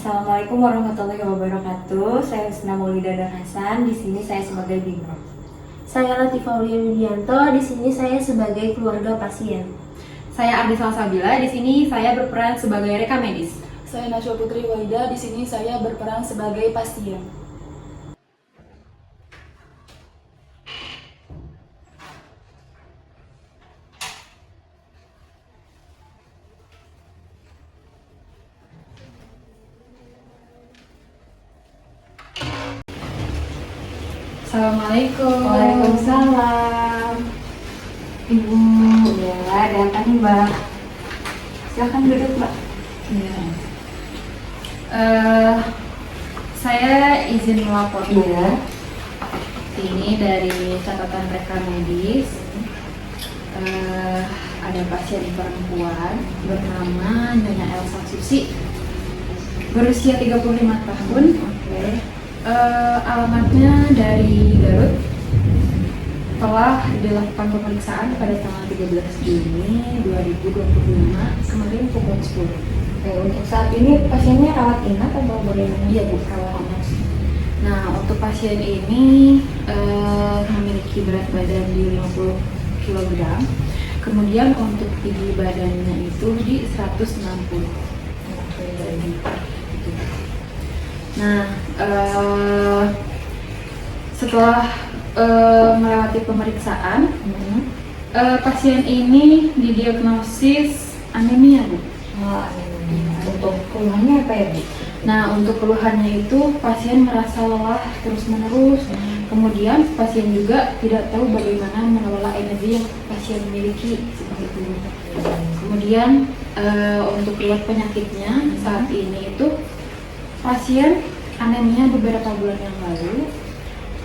Assalamualaikum warahmatullahi wabarakatuh. Saya Husna Maulida dan Hasan. Di sini saya sebagai bimro. Saya Latifah Aulia Widianto. Di sini saya sebagai keluarga pasien. Saya Ardi Salsabila. Di sini saya berperan sebagai rekam medis. Saya Najwa Putri Waida. Di sini saya berperan sebagai pasien. Assalamualaikum. Waalaikumsalam. Ibu, ya ada apa nih Mbak? Silahkan duduk Mbak. Ya. Saya izin melaporkan. Iya. Ini dari catatan rekam medis. Ada pasien perempuan bernama Nyonya Elsa Susi, berusia 35 tahun. Alamatnya dari Garut. Telah dilakukan pemeriksaan pada tanggal 13 Juni 2025 kemarin pukul 10. Oke, untuk saat ini pasiennya rawat inap atau bagaimana? Iya Bu, rawat inap. Nah, untuk pasien ini memiliki berat badan di 50 kg. Kemudian untuk tinggi badannya itu di 160. Oke. Nah, setelah melewati pemeriksaan, pasien ini didiagnosis anemia, Bu. Oh, anemia. Untuk keluhannya apa ya Bu? Nah, untuk keluhannya itu pasien merasa lelah terus-menerus. Kemudian pasien juga tidak tahu bagaimana mengelola energi yang pasien miliki seperti itu. Kemudian untuk riwayat penyakitnya saat ini itu pasien anemia beberapa bulan yang lalu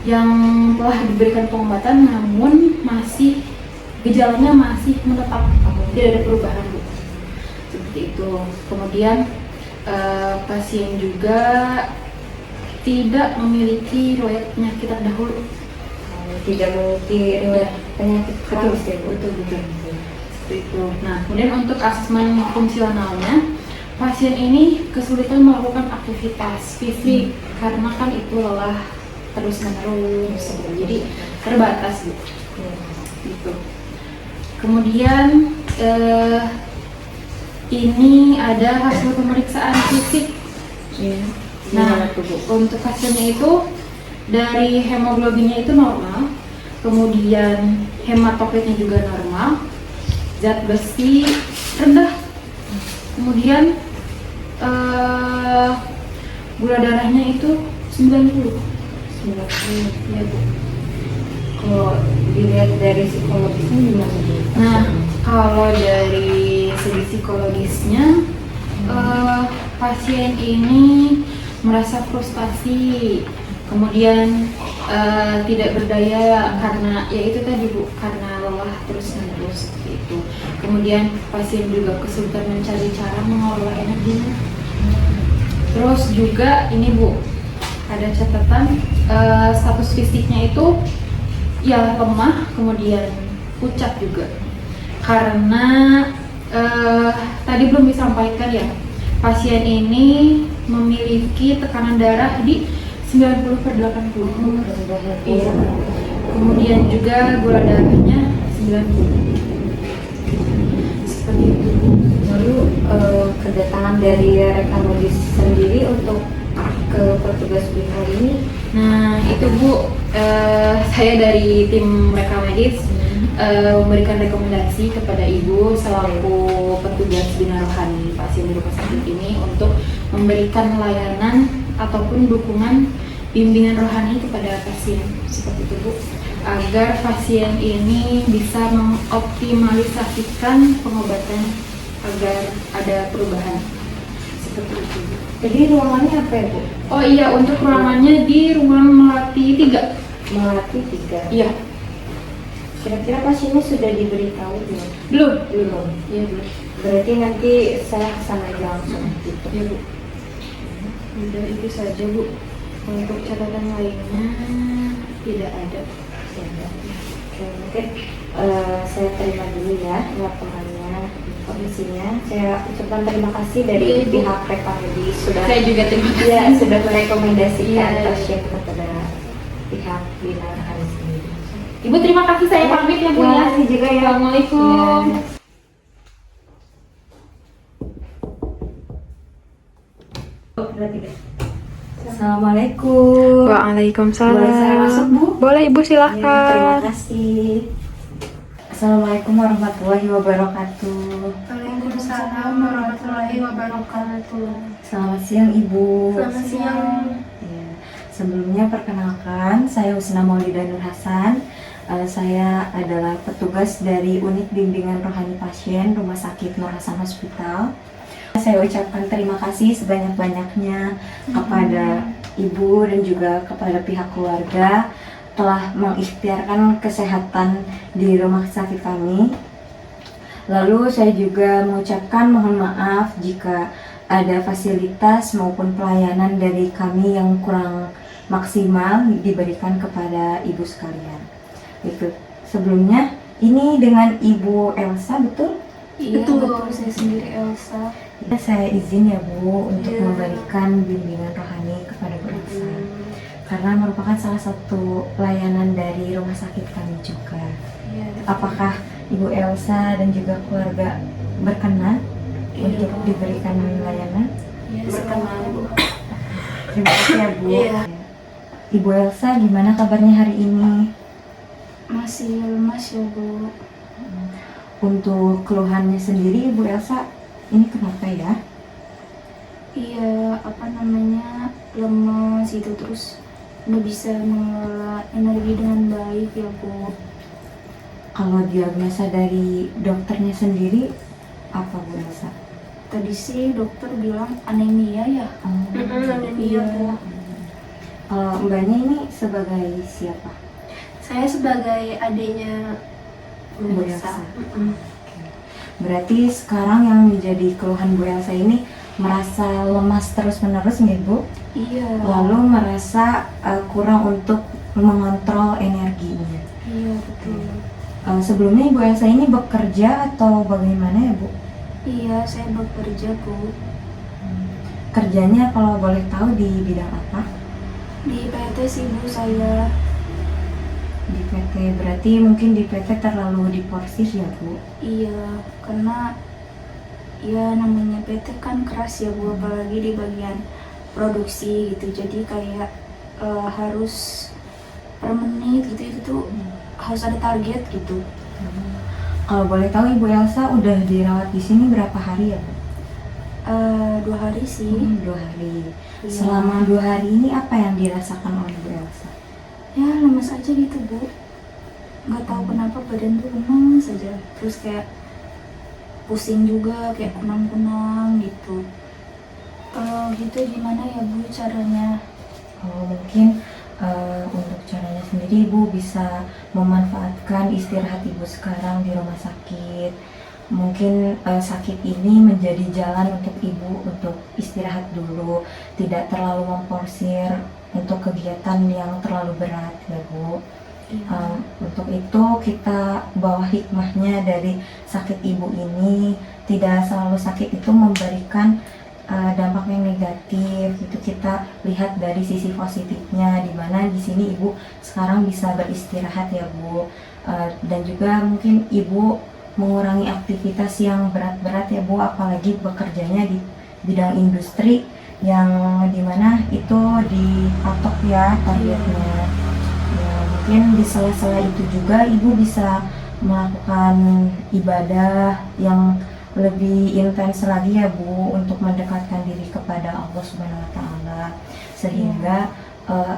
yang telah diberikan pengobatan, namun masih gejalanya masih menetap, tidak ada perubahan Bu. Seperti itu. Kemudian pasien juga tidak memiliki riwayat penyakit terdahulu. Tidak memiliki riwayat penyakit kronis ya Bu? Betul. Seperti itu. Nah, kemudian untuk asesmen fungsionalnya, pasien ini kesulitan melakukan aktivitas fisik karena kan itu lelah terus menerus, jadi terbatas Bu. Gitu. Kemudian ini ada hasil pemeriksaan fisik. Nah, untuk pasiennya itu dari hemoglobinnya itu normal, kemudian hematokritnya juga normal, zat besi rendah, kemudian gula darahnya itu 90. Ya Bu. Kalau dilihat dari psikologisnya gimana Bu? Nah, kalau dari segi psikologisnya, pasien ini merasa frustasi, kemudian tidak berdaya karena ya itu tadi Bu, karena lelah terus menerus seperti itu. Kemudian pasien juga kesulitan mencari cara mengelola energinya. Terus juga ini Bu, ada catatan status fisiknya itu ya lemah, kemudian pucat juga. Karena tadi belum disampaikan ya, pasien ini memiliki tekanan darah di 90/80. Iya. Kemudian juga gula darahnya 90. Seperti itu. Lalu kedatangan dari rekam medis sendiri untuk ke petugas BIMO ini? Nah itu Bu, saya dari tim rekam medis memberikan rekomendasi kepada Ibu selaku petugas bina rohani pasien di rumah sakit ini untuk memberikan layanan ataupun dukungan bimbingan rohani kepada pasien seperti itu Bu, agar pasien ini bisa mengoptimalisasikan pengobatan agar ada perubahan seperti itu. Jadi ruangannya apa ya Bu? Oh iya, untuk ruangannya di ruang Melati 3. Melati 3. Iya. Kira-kira pasiennya sudah diberitahu belum? Belum. Iya belum. Berarti nanti saya kesana aja langsung gitu. Iya Bu. Udah itu saja Bu. Untuk catatan lainnya tidak ada. Oke, mungkin saya terima dulu ya laporannya, informasinya. Saya ucapkan terima kasih dari Iya, Ibu. pihak Rekamedi sudah Saya juga terima kasih. ya, sudah merekomendasikan Iya. pasien kepada pihak Bina Rohani sendiri. Ibu terima kasih, saya pamit ya Bu Terima ya. kasih juga ya. Assalamualaikum. Ya. Assalamualaikum. Waalaikumsalam. Boleh saya masuk, Bu? Boleh Ibu, Ya, terima silahkan. kasih. Assalamualaikum warahmatullahi wabarakatuh. Waalaikumsalam warahmatullahi wabarakatuh. Selamat siang Ibu. Selamat siang. Ya, sebelumnya perkenalkan, saya Husna Maulida Nur Hasan. Saya adalah petugas dari Unit Bimbingan Rohani Pasien Rumah Sakit Nur Hasan Hospital. Saya ucapkan terima kasih sebanyak-banyaknya kepada Ibu dan juga kepada pihak keluarga telah mengikhtiarkan kesehatan di rumah sakit kami. Lalu saya juga mengucapkan mohon maaf jika ada fasilitas maupun pelayanan dari kami yang kurang maksimal diberikan kepada Ibu sekalian. Itu. Sebelumnya ini dengan Ibu Elsa, betul? Iya, betul. Saya sendiri Elsa. Ya, saya izin ya Bu untuk Iya. memberikan bimbingan rohani kepada Bu Elsa karena merupakan salah satu pelayanan dari rumah sakit kami juga. Iya. Apakah Ibu Elsa dan juga keluarga berkenan untuk diberikan layanan? Iya, berkenan, Bu. Terima kasih ya Bu. Iya. Ibu Elsa, gimana kabarnya hari ini? Masih lemas ya, Bu. Untuk keluhannya sendiri Ibu Elsa ini kenapa ya? Iya, lemas itu, terus nggak bisa mengelola energi dengan baik ya, Bu. Kalau diagnosa dari dokternya sendiri apa Bu Elsa? Tadi sih dokter bilang anemia ya. Iya. Kalau Mbaknya ini sebagai siapa? Saya sebagai adiknya Bu Elsa. Elsa. Berarti sekarang yang menjadi keluhan Bu Elsa ini merasa lemas terus-menerus nggak Bu? Iya. Lalu merasa kurang untuk mengontrol energinya. Iya, betul. Sebelumnya Ibu Elsa ini bekerja atau bagaimana ya Bu? Iya, saya bekerja, Bu. Kerjanya kalau boleh tahu di bidang apa? Di PT sih, Bu, saya. Di PT, berarti mungkin di PT terlalu diporsir ya Bu? Iya, karena ya namanya PT kan keras ya, Bu, apalagi di bagian produksi gitu. Jadi kayak harus per menit gitu, itu tuh harus ada target gitu. Kalau boleh tahu Ibu Elsa udah dirawat di sini berapa hari ya Bu? 2 hari sih. 2 hari. Iya. Selama 2 hari ini apa yang dirasakan oleh Bu Elsa? Ya lemas aja gitu, Bu. Nggak tahu kenapa badan tuh lemas aja. Terus kayak pusing juga, kayak kunang-kunang gitu. Kalau gitu gimana ya, Bu, caranya? Mungkin untuk caranya sendiri Ibu bisa memanfaatkan istirahat Ibu sekarang di rumah sakit. Mungkin sakit ini menjadi jalan untuk Ibu untuk istirahat dulu, tidak terlalu memporsir untuk kegiatan yang terlalu berat ya Bu. Untuk itu kita bawa hikmahnya dari sakit Ibu ini. Tidak selalu sakit itu memberikan dampak yang negatif, itu kita lihat dari sisi positifnya, di mana di sini Ibu sekarang bisa beristirahat ya Bu. Dan juga mungkin Ibu mengurangi aktivitas yang berat-berat ya Bu, apalagi bekerjanya di bidang industri yang dimana itu dipatok ya targetnya. Ya, mungkin di sela-sela itu juga Ibu bisa melakukan ibadah yang lebih intens lagi ya Bu, untuk mendekatkan diri kepada Allah Subhanahu wa Ta'ala, sehingga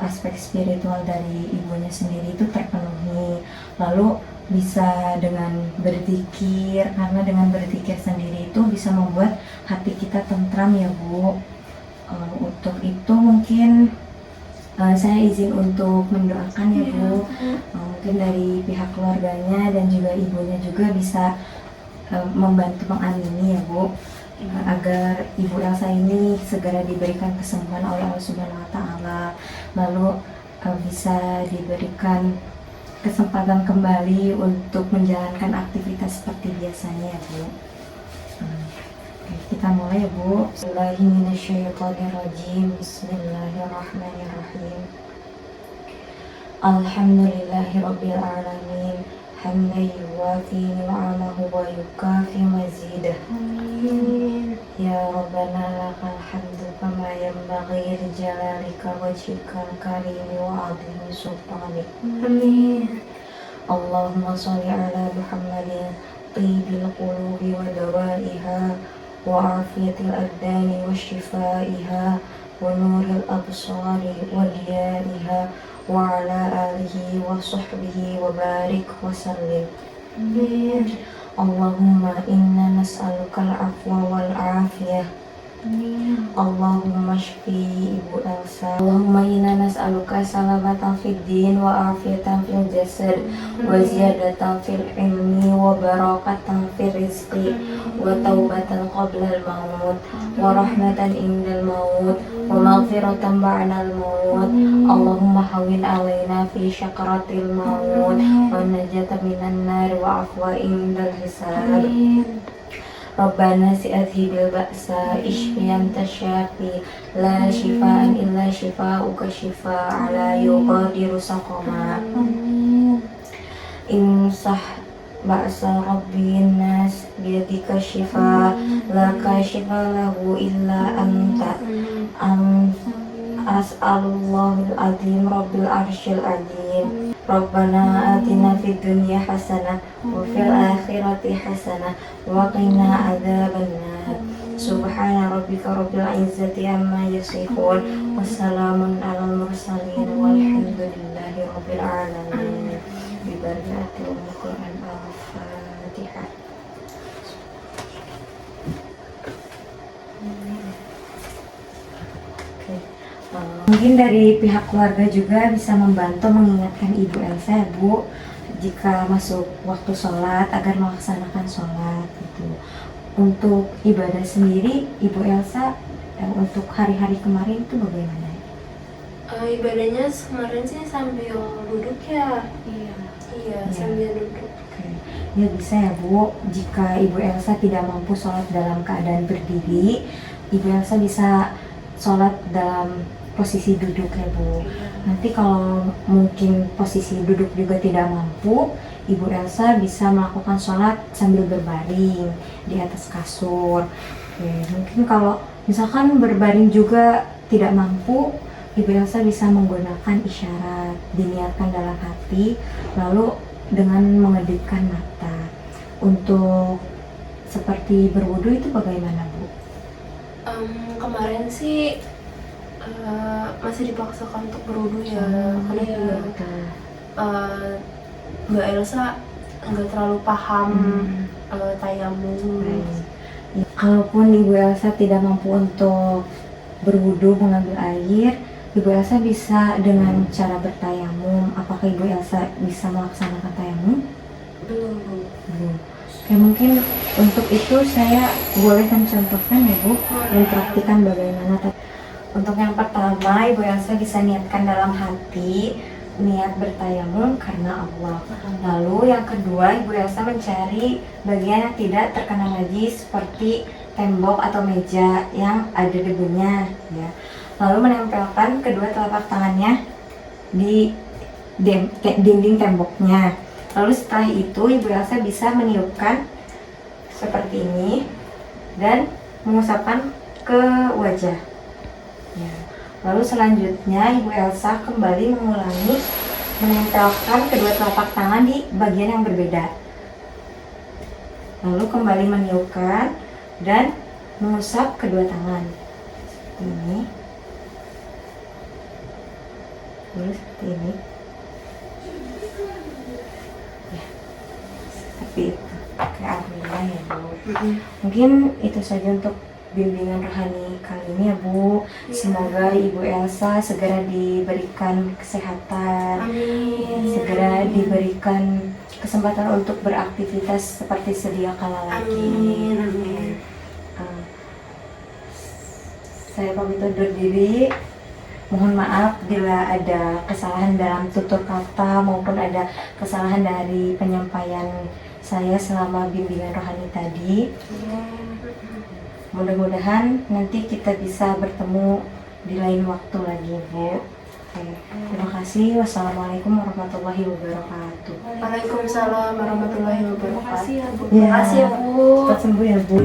aspek spiritual dari ibunya sendiri itu terpenuhi. Lalu bisa dengan berzikir, karena dengan berzikir sendiri itu bisa membuat hati kita tentram ya Bu. Untuk itu mungkin saya izin untuk mendoakan ya Bu. Mungkin dari pihak keluarganya dan juga ibunya juga bisa membantu mengamini ya Bu, agar Ibu Elsa ini segera diberikan kesembuhan oleh Allah Subhanahu wa Ta'ala, lalu bisa diberikan kesempatan kembali untuk menjalankan aktivitas seperti biasanya ya Bu. Oke, kita mulai ya Bu. Bismillahirrahmanirrahim. Bismillahirrahmanirrahim. Alhamdulillahirabbil alamin. Hamdan yuwafi ni'amahu wa yukafi mazidah. Ya Rabbana lakal hamdu kama yanbaghi li jalalika wajhikal karimi wa 'azimi sultanik. Allahumma sholli ala Muhammadin tibbil qulubi wa dawaiha wa afiyatil abdani wa shifaiha wa nuril absari wa diyaiha wa ala alihi wa sahbihi wa barik wa sallim. Allahumma inna nas'aluka al-afwa wal afiyah. Allahumma shfi Ibu Elsa. Allahumma inna nas'aluka salamatan fid din wa afiyatan fil jasad wa ziyadatan fil ilmi wa barakatan fil rizqi wa taubatan qabla al-maut wa rahmatan indal maut wa maghfiratan ba'dal maut. Allahumma hawwin alaina fi syakaratil maut wa najatan minan nar wa afwa indal hisab. Rabbana si'adhibil ba'sa ishfi anta syafi la shifaan illa shifauka shifaa la yughadiru saqama. Imsah ba'sa rabbin nas biyadika shifa la kashifa lahu illa anta. As'alullahul azim rabbil arsyil azim. Rabbana atina fid dunya hasanah wa fil akhirati hasanah wa qina adzabannar. Subhana rabbika rabbil izzati amma yasifun wa salamun alal mursalin walhamdulillahi rabbil alamin. Bi barakatil Qur'an al-Fatihah. Mungkin dari pihak keluarga juga bisa membantu mengingatkan Ibu Elsa ya Bu, jika masuk waktu sholat agar melaksanakan sholat gitu. Untuk ibadah sendiri Ibu Elsa untuk hari-hari kemarin itu bagaimana? Ibadahnya kemarin sih sambil duduk ya. Iya, sambil duduk. Oke. Ya bisa ya Bu, jika Ibu Elsa tidak mampu sholat dalam keadaan berdiri, Ibu Elsa bisa sholat dalam posisi duduk ya Bu. Nanti kalau mungkin posisi duduk juga tidak mampu, Ibu Elsa bisa melakukan sholat sambil berbaring di atas kasur. Oke, mungkin kalau misalkan berbaring juga tidak mampu, Ibu Elsa bisa menggunakan isyarat, diniatkan dalam hati, lalu dengan mengedipkan mata. Untuk seperti berwudu itu bagaimana Bu? Kemarin sih masih dipaksakan untuk berwudu ya, karena juga Mbak Elsa nggak terlalu paham tayamum. Kalaupun Ibu Elsa tidak mampu untuk berwudu mengambil air, Ibu Elsa bisa dengan cara bertayamum. Apakah Ibu Elsa bisa melaksanakan tayamum? Belum. Oke, mungkin untuk itu saya boleh mencontohkan ya Bu, mempraktikkan bagaimana. Untuk yang pertama, Ibu Elsa bisa niatkan dalam hati niat bertayamum karena Allah. Lalu yang kedua, Ibu Elsa mencari bagian yang tidak terkena najis seperti tembok atau meja yang ada debunya ya. Lalu menempelkan kedua telapak tangannya di dinding temboknya. Lalu setelah itu Ibu Elsa bisa meniupkan seperti ini dan mengusapkan ke wajah ya. Lalu selanjutnya Ibu Elsa kembali mengulangi menempelkan kedua telapak tangan di bagian yang berbeda. Lalu kembali meniupkan dan mengusap kedua tangan seperti ini. Lalu seperti ini ya, seperti itu. Oke, alhamdulillah ya Bu. Mungkin itu saja untuk bimbingan rohani kali ini ya Bu. Semoga Ibu Elsa segera diberikan kesehatan, segera diberikan kesempatan untuk beraktivitas seperti sedia kala lagi. Saya pamit undur diri. Mohon maaf bila ada kesalahan dalam tutur kata maupun ada kesalahan dari penyampaian saya selama bimbingan rohani tadi. Mudah-mudahan nanti kita bisa bertemu di lain waktu lagi, Bu. Oke. Terima kasih. Wassalamualaikum warahmatullahi wabarakatuh. Waalaikumsalam warahmatullahi wabarakatuh. Makasih ya Bu. Ya. Makasih ya Bu. Cepat sembuh ya, Bu.